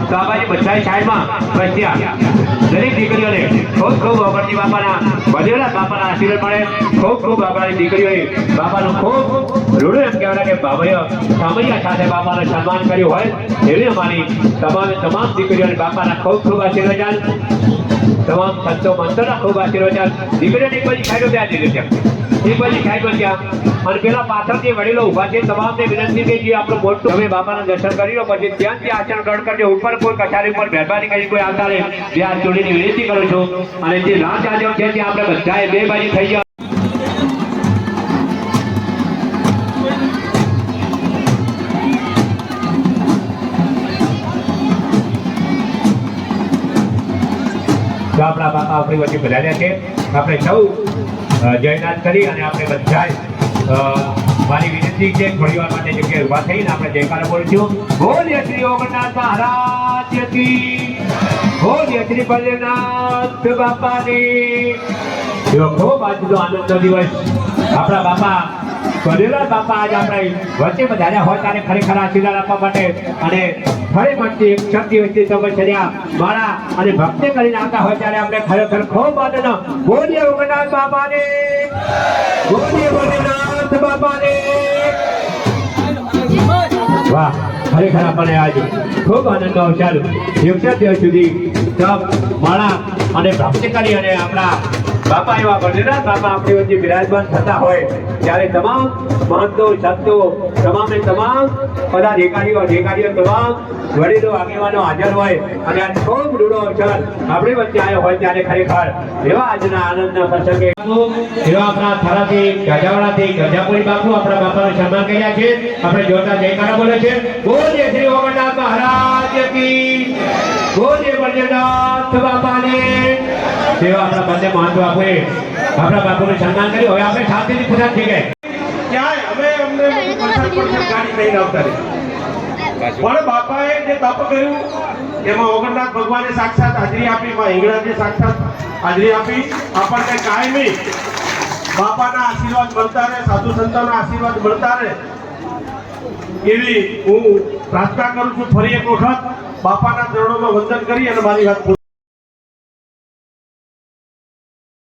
તો આ બાજુ બધા સાઈડમાં બચ્યા દરેક દીકરીઓને ખૂબ ખૂબ અમરજી બાપાના ભજેલા બાપાના આશીર્વાદ મળે ખૂબ ખૂબ આપણાની દીકરીઓએ બાપાનું ખૂબ રૂડું એમ કહેવાય કે બાબાએ સામૈયા સાથે બાપાનું સન્માન કર્યું હોય એવી અમારી તમામ દીકરીઓને બાપાના ખૂબ ખૂબ આશીર્વાદ તમામ સંતો મંત્રોના ખૂબ આશીર્વાદ દીકરીઓની એક બધી સાઈડો ત્યાં દીધી છે એક બધી સાઈડો ત્યાં અને પેલા પાછળથી વડીલો ઉભા છે તમામને વિનંતી કે જે આપણું મોટું તમે બાપાના દર્શન કરી લો પછી ત્યાંથી આચરણ ગ્રહણ કરજો ઉપર કોઈ કચારી ઉપર મહેરબાની કરી કોઈ આવતા રહે જે આ જોડીની વિનંતી કરું છું અને જે રાજ આજો છે ત્યાં આપણે બધાએ બે બાજુ થઈ ગયા આપણા બાપા આપણી વચ્ચે બધાવ્યા છે આપણે સૌ જયનાથ કરી અને આપણે બધા મારી વિનંતી છે થોડી વાર માટે જગ્યાએ ઉભા થઈને આપણે જયકારો બોલીશું બોલીએ શ્રી ઓગણનાથ મહારાજ કી બોલીએ શ્રી ભોલેનાથ બાપાની ખૂબ આજનો આનંદનો દિવસ આપણા બાપા ભોલેનાથ બાપા આજ આપણે વચ્ચે વધાર્યા હોય ત્યારે ખરેખર આશીર્વાદ આપવા માટે અને ફરી મળતી એક શક્તિ વચ્ચે સમસ્યા મારા અને ભક્તિ કરીને આવતા હોય ત્યારે આપણે ખરેખર ખૂબ આનંદ બોલીએ ઓગણનાથ બાપાને બોલીએ ભોલેનાથ બાપાને વાહ ખરેખર આપણને આજ ખૂબ આનંદનો અવસર 61 દિવસ સુધી સબ માળા અને ભક્તિ કરી અને આપણા બાપા એવા ભોલેનાથ બાપા આપણી વચ્ચે બિરાજમાન થતા હોય ત્યારે તમામ મહંતો સંતો તમામ અધિકારીઓ તમામ વડીલો આગેવાનો હાજર હોય અને આ ખૂબ રૂડો અવસર આપણી વચ્ચે આવ્યો હોય ત્યારે ખરેખર એવા આજના આનંદના પ્રસંગે એવા આપણા થારાથી ગજાવાડાથી ગજાપુરી બાપુ આપણા બાપાનું સન્માન કર્યા છે આપણે જોતા જયકારા બોલે છે બોલીએ શ્રી ઓગણનાથ મહારાજ કી બોલીએ ભોલેનાથ બાપાને તેવા આપણા બંને મહંતો બાપુએ આપણા બાપુનું સન્માન કર્યું હવે આપણે શાંતિથી પૂજા થઈ ગઈ ક્યાંય અમે અમને ગાડી લઈને આવતા પણ બાપાએ જે તપ કર્યું એમાં ઓગણનાથ ભગવાને સાક્ષાત હાજરી આપી માં હિંગળાજીએ સાક્ષાત હાજરી આપી આપણને કાયમી બાપાના આશીર્વાદ મળતા રહે સાધુ સંતોના આશીર્વાદ મળતા રહે એવી હું પ્રાર્થના કરું છું ફરી એક વખત બાપાના ચરણોમાં વંદન કરી અને મારી વાત